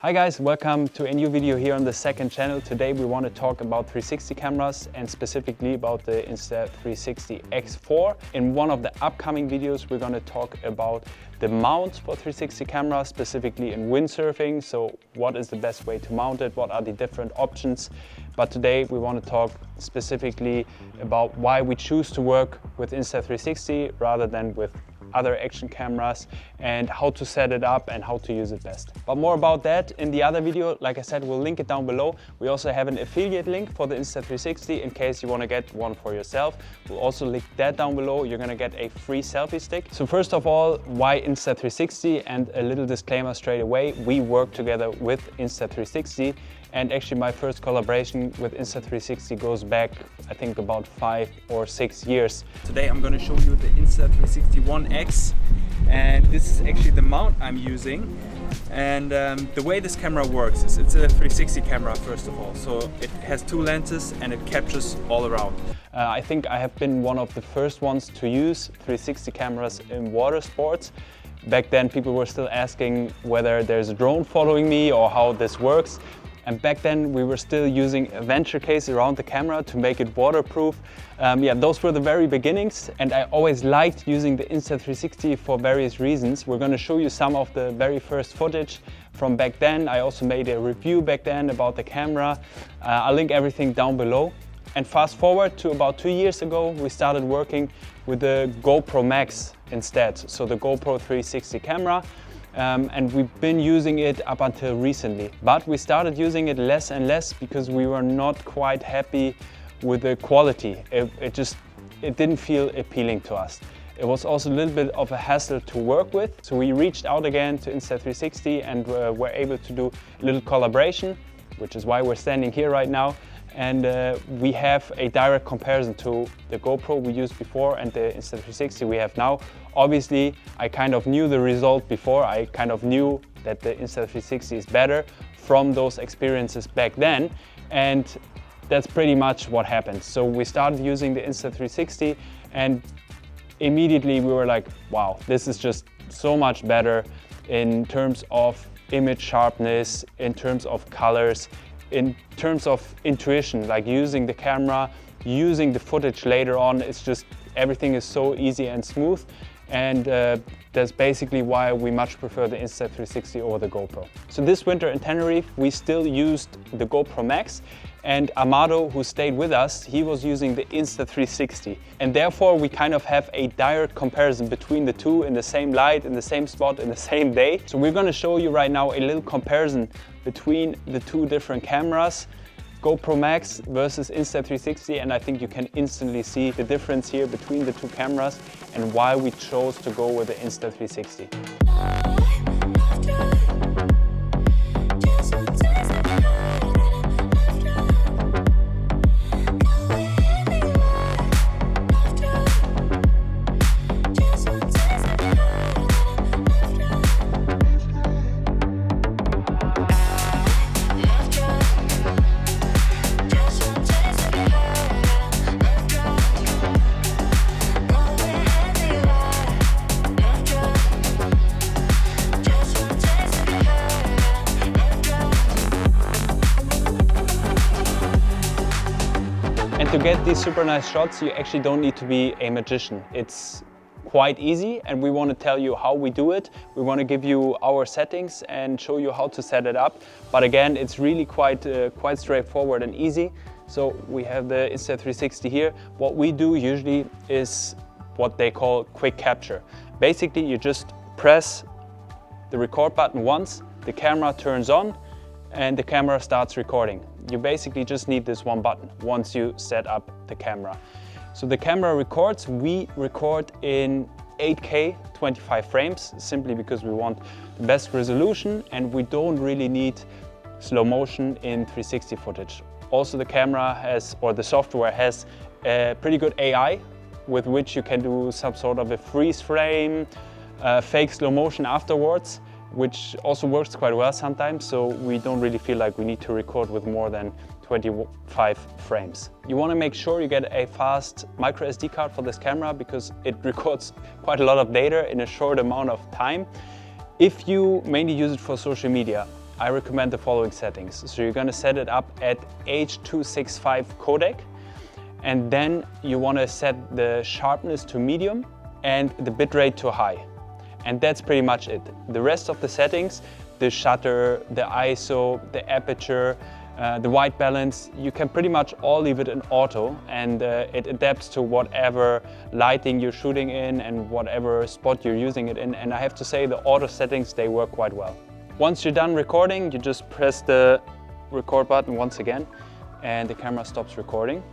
Hi guys, welcome to a new video here on the second channel. Today we want to talk about 360 cameras and specifically about the Insta360 X4. In one of the upcoming videos we're going to talk about the mount for 360 cameras, specifically in windsurfing. So what is the best way to mount it, what are the different options. But today we want to talk specifically about why we choose to work with Insta360 rather than with other action cameras and how to set it up and how to use it best. But more about that in the other video. Like I said, we'll link it down below. We also have an affiliate link for the Insta360 in case you want to get one for yourself. We'll also link that down below. You're going to get a free selfie stick. So first of all, why Insta360? And a little disclaimer straight away, we work together with Insta360. And actually my first collaboration with Insta360 goes back, I think, about 5 or 6 years. Today I'm going to show you the Insta360 1X, and this is actually the mount I'm using. And the way this camera works is it's a 360 camera first of all, so it has 2 lenses and it captures all around. I think I have been one of the first ones to use 360 cameras in water sports. Back then people were still asking whether there's a drone following me or how this works. And back then we were still using a venture case around the camera to make it waterproof. Those were the very beginnings, and I always liked using the Insta360 for various reasons. We're going to show you some of the very first footage from back then. I also made a review back then about the camera. I'll link everything down below. And fast forward to about 2 years ago, we started working with the GoPro Max instead, so the GoPro 360 camera. And we've been using it up until recently, but we started using it less and less because we were not quite happy with the quality. It didn't feel appealing to us. It was also a little bit of a hassle to work with, so we reached out again to Insta360 and were able to do a little collaboration, which is why we're standing here right now. And we have a direct comparison to the GoPro we used before and the Insta360 we have now. Obviously, I kind of knew the result before. I kind of knew that the Insta360 is better from those experiences back then. And that's pretty much what happened. So we started using the Insta360 and immediately we were like, wow, this is just so much better in terms of image sharpness, in terms of colors, in terms of intuition, like using the camera, using the footage later on. It's just everything is so easy and smooth, and that's basically why we much prefer the Insta360 over the GoPro. So this winter in Tenerife we still used the GoPro Max, and Amado, who stayed with us, he was using the Insta360, and therefore we kind of have a direct comparison between the two in the same light, in the same spot, in the same day. So we're going to show you right now a little comparison between the two different cameras, GoPro Max versus Insta360, and I think you can instantly see the difference here between the two cameras and why we chose to go with the Insta360. And to get these super nice shots, you actually don't need to be a magician. It's quite easy, and we want to tell you how we do it. We want to give you our settings and show you how to set it up. But again, it's really quite straightforward and easy. So we have the Insta360 here. What we do usually is what they call quick capture. Basically, you just press the record button once, the camera turns on, and the camera starts recording. You basically just need this one button once you set up the camera. So the camera records, we record in 8K 25 frames, simply because we want the best resolution and we don't really need slow motion in 360 footage. Also the camera has, or the software has, a pretty good AI with which you can do some sort of a freeze frame, fake slow motion afterwards, which also works quite well sometimes, so we don't really feel like we need to record with more than 25 frames. You want to make sure you get a fast micro SD card for this camera because it records quite a lot of data in a short amount of time. If you mainly use it for social media, I recommend the following settings. So you're gonna set it up at H.265 codec, and then you wanna set the sharpness to medium and the bitrate to high. And that's pretty much it. The rest of the settings, the shutter, the ISO, the aperture, the white balance, you can pretty much all leave it in auto, and it adapts to whatever lighting you're shooting in and whatever spot you're using it in. And I have to say, the auto settings, they work quite well. Once you're done recording, you just press the record button once again and the camera stops recording.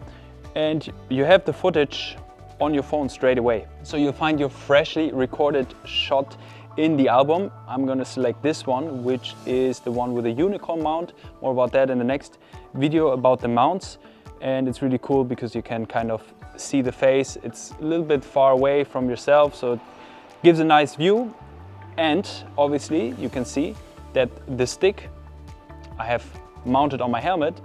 And you have the footage on your phone straight away. So you'll find your freshly recorded shot in the album. I'm gonna select this one, which is the one with the unicorn mount. More about that in the next video about the mounts. And it's really cool because you can kind of see the face. It's a little bit far away from yourself, so it gives a nice view. And obviously you can see that the stick I have mounted on my helmet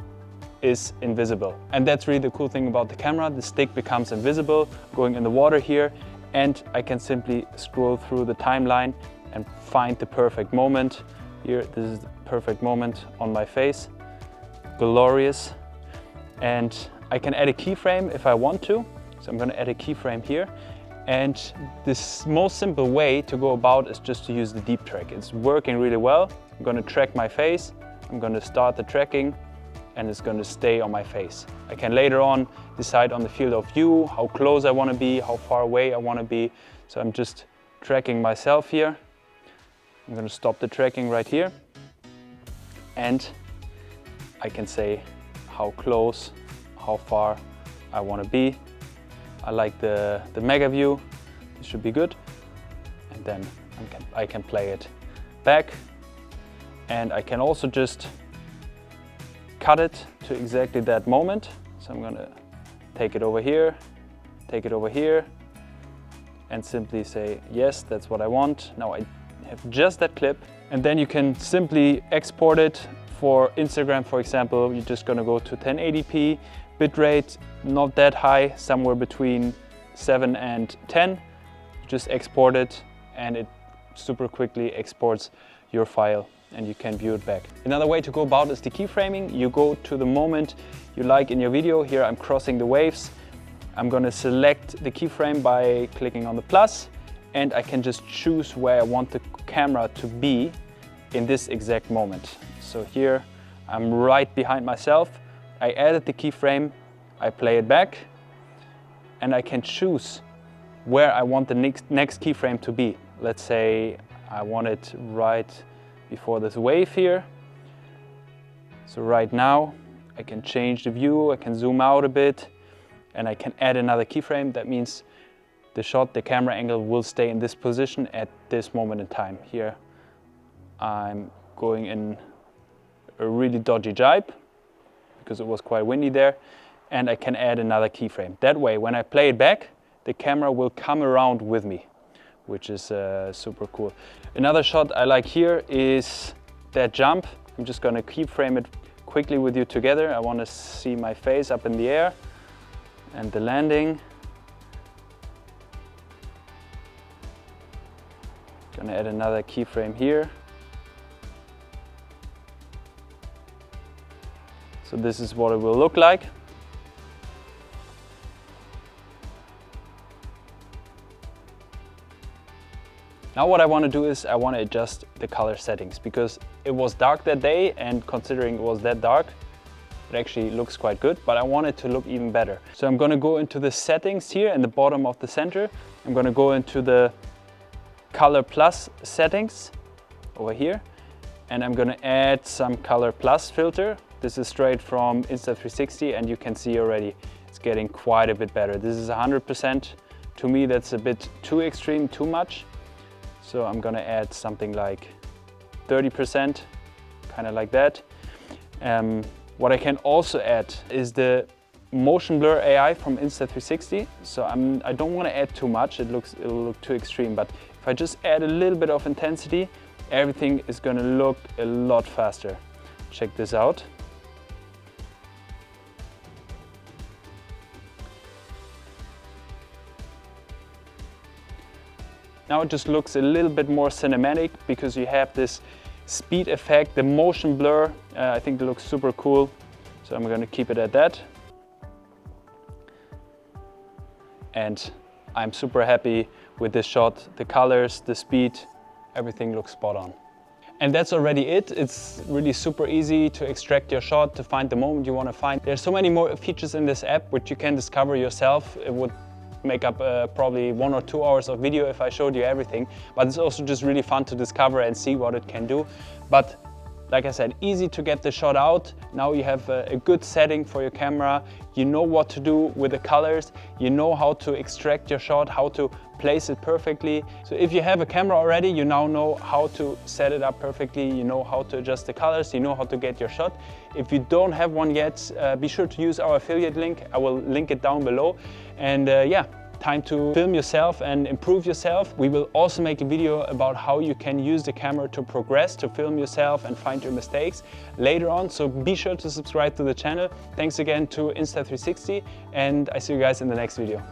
is invisible. And that's really the cool thing about the camera. The stick becomes invisible going in the water here, and I can simply scroll through the timeline and find the perfect moment. Here, this is the perfect moment on my face. Glorious. And I can add a keyframe if I want to. So I'm gonna add a keyframe here. And this most simple way to go about is just to use the deep track. It's working really well. I'm gonna track my face. I'm gonna start the tracking, and it's going to stay on my face. I can later on decide on the field of view, how close I want to be, how far away I want to be. So I'm just tracking myself here. I'm going to stop the tracking right here. And I can say how close, how far I want to be. I like the mega view. This should be good. And then I can play it back. And I can also just cut it to exactly that moment. So I'm gonna take it over here, and simply say, yes, that's what I want. Now I have just that clip. And then you can simply export it for Instagram, for example. You're just gonna go to 1080p, bitrate not that high, somewhere between 7 and 10. You just export it, and it super quickly exports your file, and you can view it back. Another way to go about is the keyframing. You go to the moment you like in your video. Here I'm crossing the waves. I'm gonna select the keyframe by clicking on the plus, and I can just choose where I want the camera to be in this exact moment. So here I'm right behind myself. I added the keyframe, I play it back, and I can choose where I want the next keyframe to be. Let's say I want it right before this wave here. So right now I can change the view, I can zoom out a bit, and I can add another keyframe. That means the shot, the camera angle will stay in this position at this moment in time. Here I'm going in a really dodgy jibe because it was quite windy there, and I can add another keyframe. That way, when I play it back, the camera will come around with me, which is super cool. Another shot I like here is that jump. I'm just gonna keyframe it quickly with you together. I wanna see my face up in the air and the landing. Gonna add another keyframe here. So this is what it will look like. Now what I want to do is I want to adjust the color settings, because it was dark that day, and considering it was that dark, it actually looks quite good, but I want it to look even better. So I'm going to go into the settings here in the bottom of the center. I'm going to go into the color plus settings over here, and I'm going to add some color plus filter. This is straight from Insta360, and you can see already it's getting quite a bit better. This is 100%. To me, that's a bit too extreme, too much. So I'm gonna add something like 30%, kind of like that. What I can also add is the motion blur AI from Insta360. So I don't want to add too much, it'll look too extreme, but if I just add a little bit of intensity, everything is gonna look a lot faster. Check this out. Now it just looks a little bit more cinematic because you have this speed effect, the motion blur. I think it looks super cool. So I'm gonna keep it at that. And I'm super happy with this shot. The colors, the speed, everything looks spot on. And that's already it. It's really super easy to extract your shot, to find the moment you want to find. There's so many more features in this app which you can discover yourself. It would make up probably 1 or 2 hours of video if I showed you everything. But it's also just really fun to discover and see what it can do. But like I said, easy to get the shot out. Now you have a good setting for your camera. You know what to do with the colors. You know how to extract your shot, how to place it perfectly. So if you have a camera already, you now know how to set it up perfectly. You know how to adjust the colors. You know how to get your shot. If you don't have one yet, be sure to use our affiliate link. I will link it down below. And yeah, time to film yourself and improve yourself. We will also make a video about how you can use the camera to progress, to film yourself and find your mistakes later on. So be sure to subscribe to the channel. Thanks again to Insta360, and I see you guys in the next video.